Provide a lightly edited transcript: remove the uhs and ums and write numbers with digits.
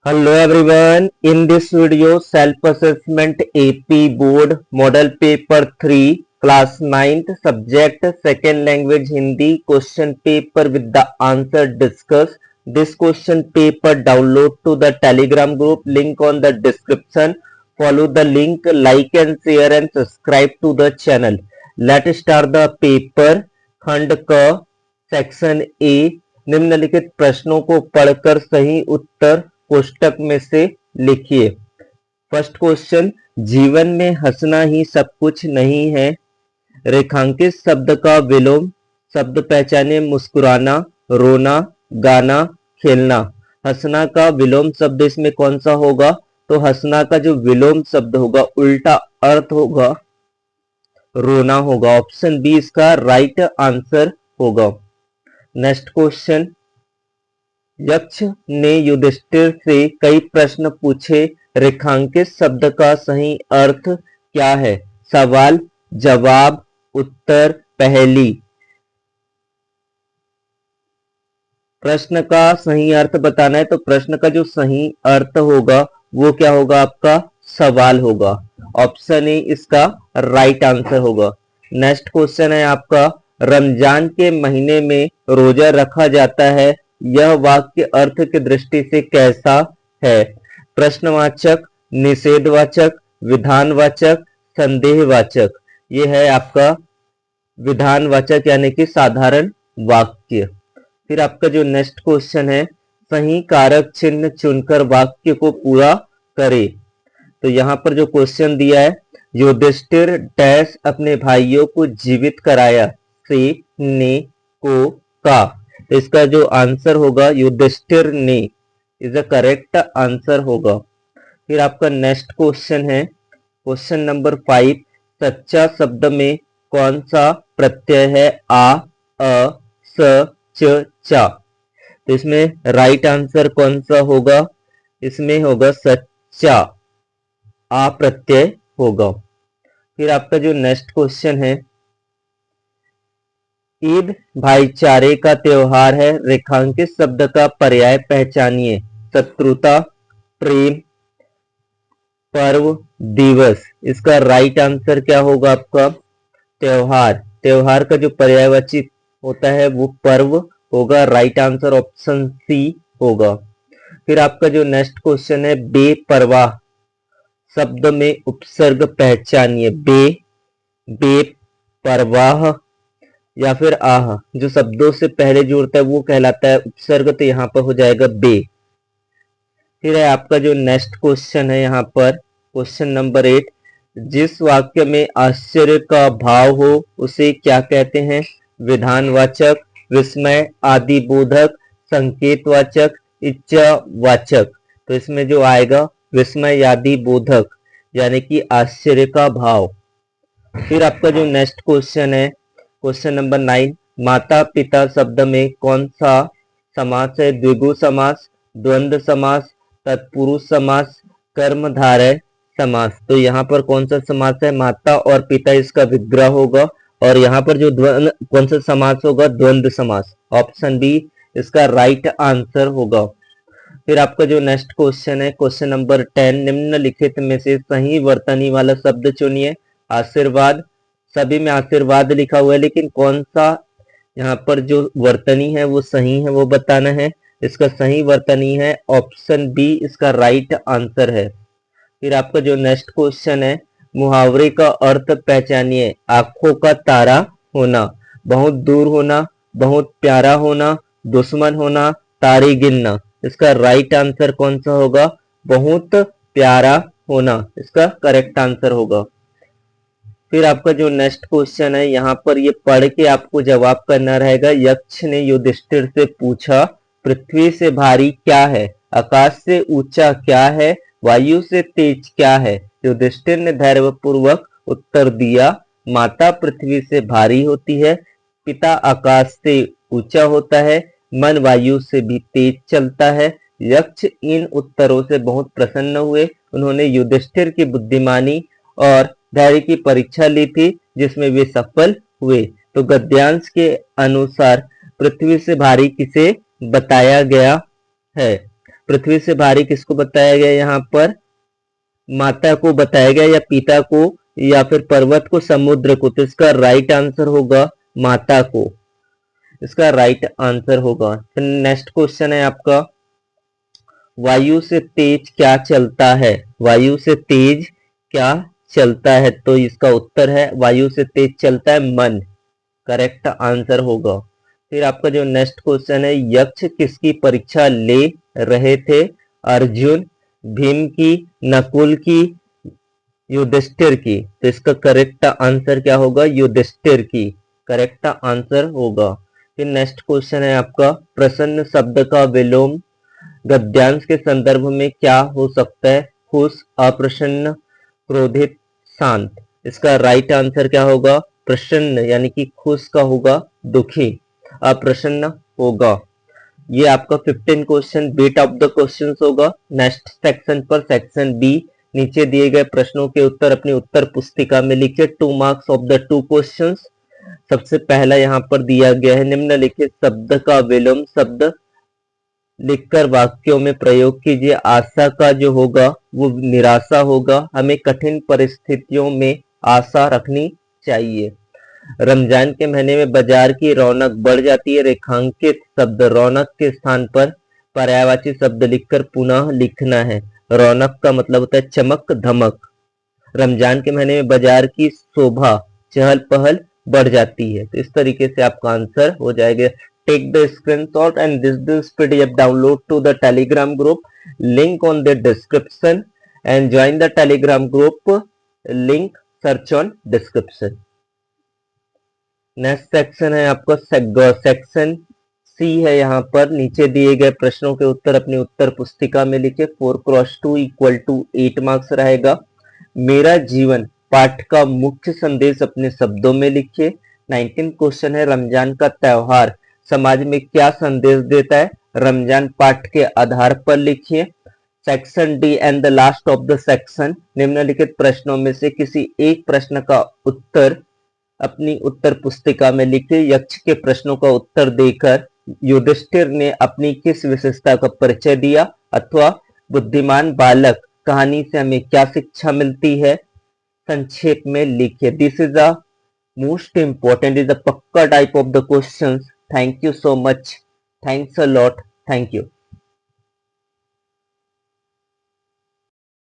Hello everyone. In this video, self-assessment AP Board Model Paper 3 Class 9th Subject Second Language Hindi question paper with the answer discussed. This question paper download to the Telegram group, link on the description. Follow the link, like and share and subscribe to the channel. Let's start the paper. खंड क section A निम्नलिखित प्रश्नों को पढ़कर सही उत्तर कोष्टक में से लिखिए। फर्स्ट क्वेश्चन, जीवन में हंसना ही सब कुछ नहीं है। रेखांकित शब्द का विलोम शब्द पहचाने। मुस्कुराना, रोना, गाना, खेलना। हंसना का विलोम शब्द इसमें कौन सा होगा? तो हंसना का जो विलोम शब्द होगा उल्टा अर्थ होगा रोना होगा। ऑप्शन बी इसका राइट आंसर होगा। नेक्स्ट क्वेश्चन, यक्ष ने युधिष्ठिर से कई प्रश्न पूछे। रेखांकित शब्द का सही अर्थ क्या है? सवाल, जवाब, उत्तर, पहेली। प्रश्न का सही अर्थ बताना है तो प्रश्न का जो सही अर्थ होगा वो क्या होगा? आपका सवाल होगा। ऑप्शन ए इसका राइट आंसर होगा। नेक्स्ट क्वेश्चन है आपका, रमजान के महीने में रोजा रखा जाता है। यह वाक्य अर्थ की दृष्टि से कैसा है? प्रश्नवाचक, निषेधवाचक, विधानवाचक, संदेहवाचक। यह है आपका विधानवाचक यानी कि साधारण वाक्य। फिर आपका जो नेक्स्ट क्वेश्चन है, सही कारक चिन्ह चुनकर वाक्य को पूरा करे। तो यहाँ पर जो क्वेश्चन दिया है, युधिष्ठिर डैश अपने भाइयों को जीवित कराया से ने को का। तो इसका जो आंसर होगा युधिष्ठिर ने इज अ करेक्ट आंसर होगा। फिर आपका नेक्स्ट क्वेश्चन है क्वेश्चन नंबर 5, सच्चा शब्द में कौन सा प्रत्यय है? आ, अ, स, च, चा। तो इसमें राइट आंसर कौन सा होगा? इसमें होगा सच्चा, आ प्रत्यय होगा। फिर आपका जो नेक्स्ट क्वेश्चन है, ईद भाईचारे का त्योहार है। रेखांकित शब्द का पर्याय पहचानिए। शत्रुता, प्रेम, पर्व, दिवस। इसका राइट आंसर क्या होगा आपका? त्योहार। त्योहार का जो पर्यायवाची होता है वो पर्व होगा। राइट आंसर ऑप्शन सी होगा। फिर आपका जो नेक्स्ट क्वेश्चन है, बेपरवाह शब्द में उपसर्ग पहचानिए। बेपरवाह या फिर आह, जो शब्दों से पहले जुड़ता है वो कहलाता है उपसर्ग, तो यहाँ पर हो जाएगा बे। फिर है आपका जो नेक्स्ट क्वेश्चन है यहाँ पर क्वेश्चन नंबर 8, जिस वाक्य में आश्चर्य का भाव हो उसे क्या कहते हैं? विधानवाचक, विस्मय, आदिबोधक, संकेतवाचक, इच्छावाचक। तो इसमें जो आएगा विस्मय आदिबोधक यानी कि आश्चर्य का भाव। फिर आपका जो नेक्स्ट क्वेश्चन है क्वेश्चन नंबर 9, माता पिता शब्द में कौन सा समास है? द्विगु समास, द्वंद्व समास, तत्पुरुष समास, कर्मधारय समास। तो यहाँ पर कौन सा समास है? माता और पिता इसका विग्रह होगा। और यहाँ पर जो कौन सा समास होगा? द्वंद्व समास। ऑप्शन बी इसका राइट आंसर होगा। फिर आपका जो नेक्स्ट क्वेश्चन है क्वेश्चन नंबर 10, निम्नलिखित में से सही वर्तनी वाला शब्द चुनिए। आशीर्वाद, सभी में आशीर्वाद लिखा हुआ है लेकिन कौन सा यहाँ पर जो वर्तनी है वो सही है वो बताना है। इसका सही वर्तनी है ऑप्शन बी इसका राइट आंसर है। फिर आपका जो नेक्स्ट क्वेश्चन है, मुहावरे का अर्थ पहचानिए। आंखों का तारा होना, बहुत दूर होना, बहुत प्यारा होना, दुश्मन होना, तारे गिनना। इसका राइट आंसर कौन सा होगा? बहुत प्यारा होना इसका करेक्ट आंसर होगा। फिर आपका जो नेक्स्ट क्वेश्चन है यहाँ पर ये पढ़ के आपको जवाब करना रहेगा। यक्ष ने युधिष्ठिर से पूछा, पृथ्वी से भारी क्या है? आकाश से ऊंचा क्या है? वायु से तेज क्या है? युधिष्ठिर ने धैर्यपूर्वक उत्तर दिया, माता पृथ्वी से भारी होती है, पिता आकाश से ऊंचा होता है, मन वायु से भी तेज चलता है। यक्ष इन उत्तरों से बहुत प्रसन्न हुए। उन्होंने युधिष्ठिर की बुद्धिमानी और धैर्य की परीक्षा ली थी जिसमें वे सफल हुए। तो गद्यांश के अनुसार पृथ्वी से भारी किसे बताया गया है? पृथ्वी से भारी किसको बताया गया यहाँ पर? माता को बताया गया, या पिता को, या फिर पर्वत को, समुद्र को। तो इसका राइट आंसर होगा माता को, इसका राइट आंसर होगा। फिर नेक्स्ट क्वेश्चन है आपका, वायु से तेज क्या चलता है? वायु से तेज क्या चलता है? तो इसका उत्तर है वायु से तेज चलता है मन, करेक्ट आंसर होगा। फिर आपका जो नेक्स्ट क्वेश्चन है, यक्ष किसकी परीक्षा ले रहे थे? अर्जुन, भीम की, नकुल की, युधिष्ठिर की। तो इसका करेक्ट आंसर क्या होगा? युधिष्ठिर की, करेक्ट आंसर होगा। फिर नेक्स्ट क्वेश्चन है आपका, प्रसन्न शब्द का विलोम गद्यांश के संदर्भ में क्या हो सकता है? खुश, अप्रसन्न, क्रोधित, शांत। इसका राइट आंसर क्या होगा? प्रसन्न, यानी कि खुश का होगा दुखी, अप्रसन्न होगा। ये आपका 15 question bit of the questions होगा। नेक्स्ट सेक्शन पर सेक्शन बी, नीचे दिए गए प्रश्नों के उत्तर अपनी उत्तर पुस्तिका में लिखिए। 2 मार्क्स ऑफ द 2 क्वेश्चंस। सबसे पहला यहाँ पर दिया गया है, निम्नलिखित शब्द का विलोम शब्द लिखकर वाक्यों में प्रयोग कीजिए। आशा का जो होगा वो निराशा होगा। हमें कठिन परिस्थितियों में आशा रखनी चाहिए। रमजान के महीने में बाजार की रौनक बढ़ जाती है। रेखांकित शब्द रौनक के स्थान पर पर्यायवाची शब्द लिखकर पुनः लिखना है। रौनक का मतलब होता है चमक धमक। रमजान के महीने में बाजार की शोभा चहल पहल बढ़ जाती है। तो इस तरीके से आपका आंसर हो जाएगा। Take the screenshot and this PDF download to the Telegram group, link on the description, and join the Telegram group, link search on description. Next section है आपका सेक्शन सी है। यहाँ पर नीचे दिए गए प्रश्नों के उत्तर अपनी उत्तर पुस्तिका में लिखे। 4x2 = 8 मार्क्स रहेगा। मेरा जीवन पाठ का मुख्य संदेश अपने शब्दों में लिखिए। 19 क्वेश्चन है, रमजान का त्योहार समाज में क्या संदेश देता है? रमजान पाठ के आधार पर लिखिए। Section D and the last of the section, निम्नलिखित प्रश्नों में से किसी एक प्रश्न का उत्तर अपनी उत्तर पुस्तिका में लिखिए। यक्ष के प्रश्नों का उत्तर देकर युधिष्ठिर ने अपनी किस विशेषता का परिचय दिया? अथवा बुद्धिमान बालक कहानी से हमें क्या शिक्षा मिलती है? संक्षेप में लिखिए। This is the most important, is the पक्का type of the questions. Thank you so much. Thanks a lot. Thank you.